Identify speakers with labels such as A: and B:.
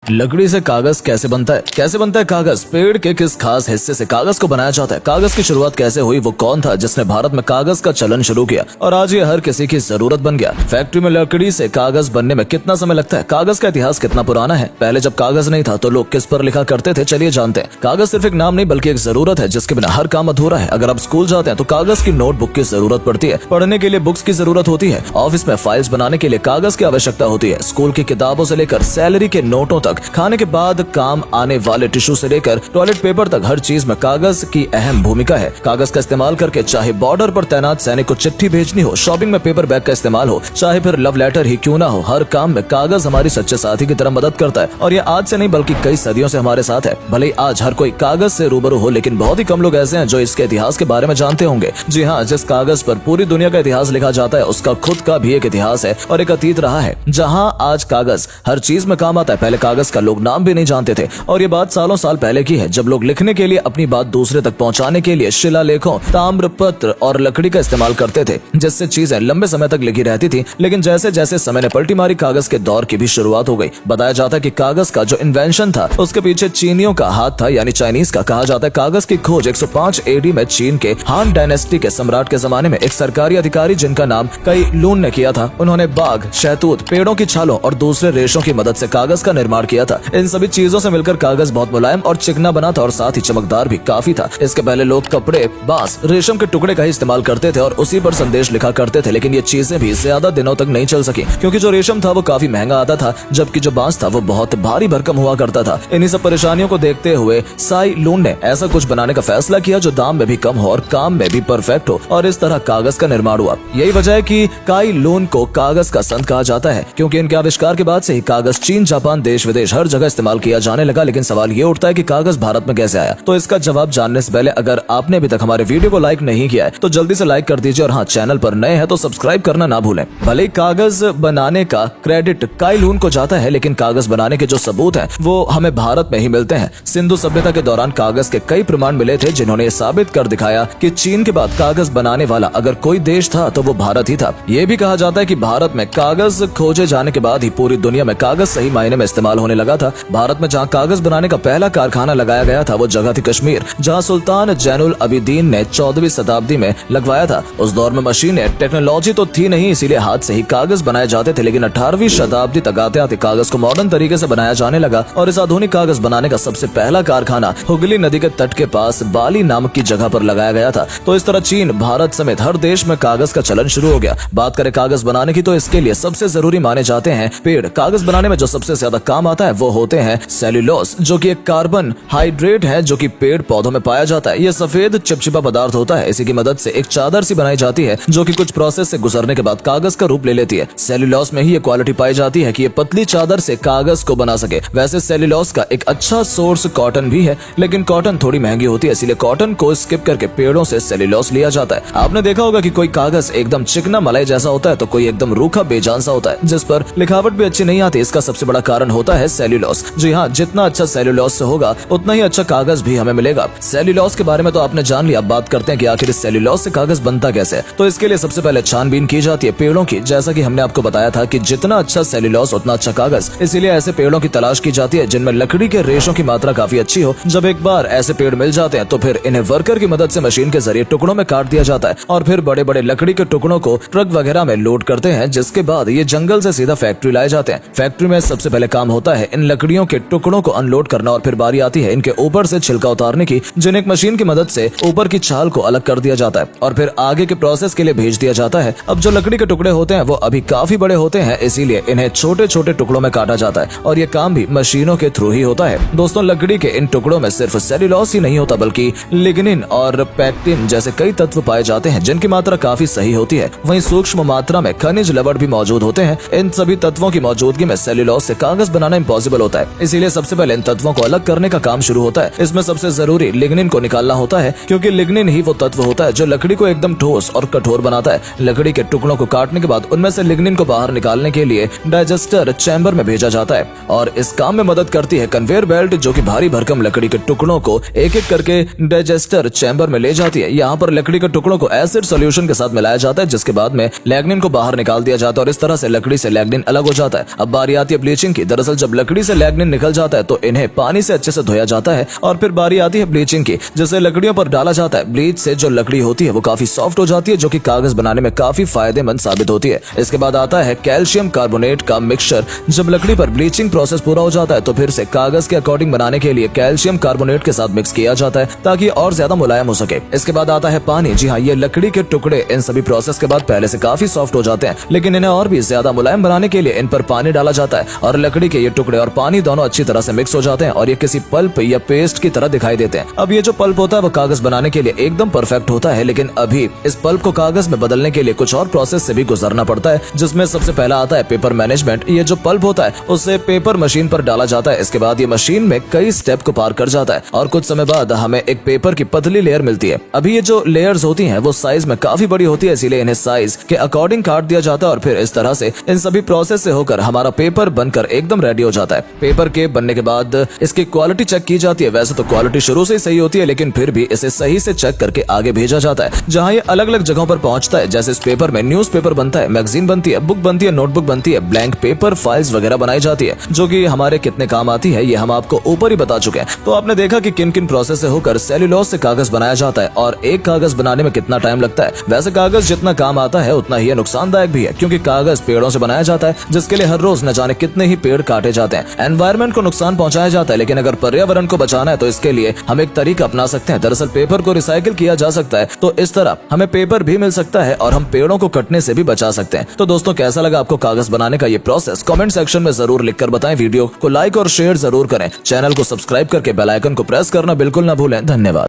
A: लकड़ी से कागज कैसे बनता है? कैसे बनता है कागज? पेड़ के किस खास हिस्से से कागज को बनाया जाता है? कागज की शुरुआत कैसे हुई? वो कौन था जिसने भारत में कागज का चलन शुरू किया और आज ये हर किसी की जरूरत बन गया? फैक्ट्री में लकड़ी से कागज बनने में कितना समय लगता है? कागज का इतिहास कितना पुराना है? पहले जब कागज नहीं था तो लोग किस पर लिखा करते थे? चलिए जानते हैं। कागज सिर्फ एक नाम नहीं बल्कि एक जरूरत है जिसके बिना हर काम अधूरा है। अगर आप स्कूल जाते हैं तो कागज की नोटबुक की जरूरत पड़ती है, पढ़ने के लिए बुक्स की जरूरत होती है, ऑफिस में फाइल्स बनाने के लिए कागज की आवश्यकता होती है, स्कूल की किताबों से लेकर सैलरी के नोटों तक, खाने के बाद काम आने वाले टिश्यू से लेकर टॉयलेट पेपर तक हर चीज में कागज की अहम भूमिका है। कागज का इस्तेमाल करके चाहे बॉर्डर पर तैनात सैनिक को चिट्ठी भेजनी हो, शॉपिंग में पेपर बैग का इस्तेमाल हो, चाहे फिर लव लेटर ही क्यों ना हो, हर काम में कागज हमारी सच्चे साथी की तरह मदद करता है। और ये आज से नहीं बल्कि कई सदियों से हमारे साथ है। भले ही आज हर कोई कागज से रूबरू हो, लेकिन बहुत ही कम लोग ऐसे हैं जो इसके इतिहास के बारे में जानते होंगे। जी हाँ, जिस कागज पर पूरी दुनिया का इतिहास लिखा जाता है उसका खुद का भी एक इतिहास है और एक अतीत रहा है। जहाँ आज कागज हर चीज में काम आता है, पहले कागज का लोग नाम भी नहीं जानते थे। और ये बात सालों साल पहले की है, जब लोग लिखने के लिए, अपनी बात दूसरे तक पहुंचाने के लिए शिलालेखों, ताम्रपत्र और लकड़ी का इस्तेमाल करते थे, जिससे चीजें लंबे समय तक लिखी रहती थी। लेकिन जैसे जैसे समय ने पलटी मारी, कागज के दौर की भी शुरुआत हो गई। बताया जाता है कि कागज का जो इन्वेंशन था उसके पीछे चीनियों का हाथ था, यानी चाइनीज का। कहा जाता है कागज की खोज 105 एडी में चीन के हान डायनेस्टी के सम्राट के जमाने में एक सरकारी अधिकारी जिनका नाम कई लून ने किया था। उन्होंने बाघ, शहतूत, पेड़ों की छालों और दूसरे रेशों की मदद से कागज का निर्माण किया था। इन सभी चीजों से मिलकर कागज बहुत मुलायम और चिकना बना था और साथ ही चमकदार भी काफी था। इसके पहले लोग कपड़े, बांस, रेशम के टुकड़े का ही इस्तेमाल करते थे और उसी पर संदेश लिखा करते थे। लेकिन ये चीजें भी ज्यादा दिनों तक नहीं चल सकी, क्योंकि जो रेशम था वो काफी महंगा आता था, जबकि जो बांस था वो बहुत भारी भरकम हुआ करता था। इन्हीं सब परेशानियों को देखते हुए साई लून ने ऐसा कुछ बनाने का फैसला किया जो दाम में भी कम हो और काम में भी परफेक्ट हो, और इस तरह कागज का निर्माण हुआ। यही वजह है कि काई लून को कागज का संत कहा जाता है, क्योंकि इनके आविष्कार के बाद से ही कागज चीन, जापान, देश विदेश हर जगह इस्तेमाल किया जाने लगा। लेकिन सवाल ये उठता है कि कागज भारत में कैसे आया? तो इसका जवाब जानने से पहले अगर आपने अभी तक हमारे वीडियो को लाइक नहीं किया है तो जल्दी से लाइक कर दीजिए, और हाँ, चैनल पर नए हैं तो सब्सक्राइब करना ना भूलें। भले ही कागज बनाने का क्रेडिट काई लून को जाता है, लेकिन कागज बनाने के जो सबूत हैं वो हमें भारत में ही मिलते हैं। सिंधु सभ्यता के दौरान कागज के कई प्रमाण मिले थे जिन्होंने साबित कर दिखाया कि चीन के बाद कागज बनाने वाला अगर कोई देश था तो वो भारत ही था। ये भी कहा जाता है कि भारत में कागज खोजे जाने के बाद ही पूरी दुनिया में कागज सही मायने में इस्तेमाल होने लगा था। भारत में जहाँ कागज बनाने का पहला कारखाना लगाया गया था वो जगह थी कश्मीर, जहाँ सुल्तान जैनुल अबिदीन ने 14वीं शताब्दी में लगवाया था। उस दौर में मशीनें, टेक्नोलॉजी तो थी नहीं, इसीलिए हाथ से ही कागज बनाए जाते थे। लेकिन 18वीं शताब्दी तक आते आते कागज को मॉडर्न तरीके से बनाया जाने लगा और इस आधुनिक कागज बनाने का सबसे पहला कारखाना हुगली नदी के तट के पास बाली नामक की जगह पर लगाया गया था। तो इस तरह चीन, भारत समेत हर देश में कागज का चलन शुरू हो गया। बात करें कागज बनाने की तो इसके लिए सबसे जरूरी माने जाते हैं पेड़। कागज बनाने में जो सबसे ज्यादा काम आता है वो होते हैं सेल्यूलोस, जो कि एक कार्बन हाइड्रेट है जो कि पेड़ पौधों में पाया जाता है। यह सफेद चिपचिपा पदार्थ होता है। इसी की मदद से एक चादर सी बनाई जाती है जो कि कुछ प्रोसेस से गुजरने के बाद कागज का रूप ले लेती है। सेल्यूलोस में ही ये क्वालिटी पाई जाती है कि ये पतली चादर से कागज को बना सके। वैसे सेल्यूलोस का एक अच्छा सोर्स कॉटन भी है, लेकिन कॉटन थोड़ी महंगी होती है, इसलिए कॉटन को स्किप करके पेड़ों से सेल्यूलोस लिया जाता है। आपने देखा होगा कि कोई कागज एकदम चिकना मलाई जैसा होता है तो कोई एकदम रूखा बेजान सा होता है, जिस पर लिखावट भी अच्छी नहीं आती। इसका सबसे बड़ा कारण होता है सेल्यूलोस। जी हाँ, जितना अच्छा सेल्यूलोस से होगा उतना ही अच्छा कागज भी हमें मिलेगा। सेल्यूलोस के बारे में तो आपने जान लिया। अब बात करते हैं कि आखिर इस सेल्यूलोस से कागज बनता कैसे है। तो इसके लिए सबसे पहले छानबीन की जाती है पेड़ों की। जैसा कि हमने आपको बताया था कि जितना अच्छा सेल्यूलोस उतना अच्छा कागज, इसीलिए ऐसे पेड़ों की तलाश की जाती है जिनमें लकड़ी के रेशों की मात्रा काफी अच्छी हो। जब एक बार ऐसे पेड़ मिल जाते हैं तो फिर इन्हें वर्कर की मदद से मशीन के जरिए टुकड़ों में काट दिया जाता है और फिर बड़े बड़े लकड़ी के टुकड़ों को ट्रक वगैरह में लोड करते हैं, जिसके बाद ये जंगल से सीधा फैक्ट्री लाए जाते हैं। फैक्ट्री में सबसे पहले काम होता है इन लकड़ियों के टुकड़ों को अनलोड करना और फिर बारी आती है इनके ऊपर से छिलका उतारने की, जिन्हें एक मशीन की मदद से ऊपर की छाल को अलग कर दिया जाता है और फिर आगे के प्रोसेस के लिए भेज दिया जाता है। अब जो लकड़ी के टुकड़े होते हैं वो अभी काफी बड़े होते हैं, इसीलिए इन्हें छोटे छोटे टुकड़ों में काटा जाता है और ये काम भी मशीनों के थ्रू ही होता है। दोस्तों, लकड़ी के इन टुकड़ों में सिर्फ सेल्यूलोस ही नहीं होता बल्कि लिग्निन और पैक्टिन जैसे कई तत्व पाए जाते हैं जिनकी मात्रा काफी सही होती है। वहीं सूक्ष्म मात्रा में खनिज लवण भी मौजूद होते हैं। इन सभी तत्वों की मौजूदगी में सेल्यूलोस से कागज बनाना इम्पॉसिबल होता है, इसीलिए सबसे पहले इन तत्वों को अलग करने का काम शुरू होता है। इसमें सबसे जरूरी लिग्निन को निकालना होता है, क्योंकि लिग्निन ही वो तत्व होता है जो लकड़ी को एकदम ठोस और कठोर बनाता है। लकड़ी के टुकड़ों को काटने के बाद उनमें से लिग्निन को बाहर निकालने के लिए डाइजेस्टर चैम्बर में भेजा जाता है और इस काम में मदद करती है कन्वेयर बेल्ट, जो कि भारी भरकम लकड़ी के टुकड़ों को एक एक करके डाइजेस्टर चैम्बर में ले जाती है। यहाँ पर लकड़ी के टुकड़ों को एसिड सॉल्यूशन के साथ मिलाया जाता है, जिसके बाद में लिग्निन को बाहर निकाल दिया जाता है और इस तरह से लकड़ी से लिग्निन अलग हो जाता है। अब बारी आती है ब्लीचिंग की। दरअसल जब जब लकड़ी से लैग्निन निकल जाता है तो इन्हें पानी से अच्छे से धोया जाता है और फिर बारी आती है ब्लीचिंग की, जिसे लकड़ियों पर डाला जाता है। ब्लीच से जो लकड़ी होती है वो काफी सॉफ्ट हो जाती है, जो कि कागज बनाने में काफी फायदेमंद साबित होती है। इसके बाद आता है कैल्शियम कार्बोनेट का मिक्सचर। जब लकड़ी पर ब्लीचिंग प्रोसेस पूरा हो जाता है तो फिर से कागज के अकॉर्डिंग बनाने के लिए कैल्शियम कार्बोनेट के साथ मिक्स किया जाता है ताकि और ज्यादा मुलायम हो सके। इसके बाद आता है पानी। जी हाँ, ये लकड़ी के टुकड़े इन सभी प्रोसेस के बाद पहले से काफी सॉफ्ट हो जाते हैं, लेकिन इन्हें और भी ज्यादा मुलायम बनाने के लिए इन पर पानी डाला जाता है और लकड़ी के ये टुकड़े और पानी दोनों अच्छी तरह से मिक्स हो जाते हैं और ये किसी पल्प या पेस्ट की तरह दिखाई देते हैं। अब ये जो पल्प होता है वो कागज बनाने के लिए एकदम परफेक्ट होता है, लेकिन अभी इस पल्प को कागज में बदलने के लिए कुछ और प्रोसेस से भी गुजरना पड़ता है, जिसमें सबसे पहला आता है पेपर मैनेजमेंट। ये जो पल्प होता है उसे पेपर मशीन पर डाला जाता है। इसके बाद ये मशीन में कई स्टेप को पार कर जाता है और कुछ समय बाद हमें एक पेपर की पतली लेयर मिलती है। अभी ये जो लेयर्स होती हैं वो साइज में काफी बड़ी होती है, इसीलिए इन्हें साइज के अकॉर्डिंग काट दिया जाता है और फिर इस तरह से इन सभी प्रोसेस से होकर हमारा पेपर बनकर एकदम रेडी हो जाता है। पेपर के बनने के बाद इसकी क्वालिटी चेक की जाती है। वैसे तो क्वालिटी शुरू से ही सही होती है, लेकिन फिर भी इसे सही से चेक करके आगे भेजा जाता है, जहाँ ये अलग अलग जगहों पर पहुंचता है। जैसे इस पेपर में न्यूज़पेपर बनता है, मैगजीन बनती है, बुक बनती है, नोटबुक बनती है, ब्लैंक पेपर, फाइल्स वगैरह बनाई जाती है, जो कि हमारे कितने काम आती है ये हम आपको ऊपर ही बता चुके हैं। तो आपने देखा कि किन किन प्रोसेस से होकर सेल्यूलोज से कागज बनाया जाता है और एक कागज बनाने में कितना टाइम लगता है। वैसे कागज जितना काम आता है उतना ही नुकसानदायक भी है, क्योंकि कागज पेड़ों से बनाया जाता है, जिसके लिए हर रोज न जाने कितने ही पेड़ काटे जाते हैं। एनवायरमेंट को नुकसान पहुंचाया जाता है, लेकिन अगर पर्यावरण को बचाना है तो इसके लिए हम एक तरीका अपना सकते हैं। दरअसल पेपर को रिसाइकिल किया जा सकता है, तो इस तरह हमें पेपर भी मिल सकता है और हम पेड़ों को कटने से भी बचा सकते हैं। तो दोस्तों, कैसा लगा आपको कागज बनाने का ये प्रोसेस? कमेंट सेक्शन में जरूर लिखकर बताएं। वीडियो को लाइक और शेयर जरूर करें। चैनल को सब्सक्राइब करके बेल आइकन को प्रेस करना बिल्कुल ना भूलें। धन्यवाद।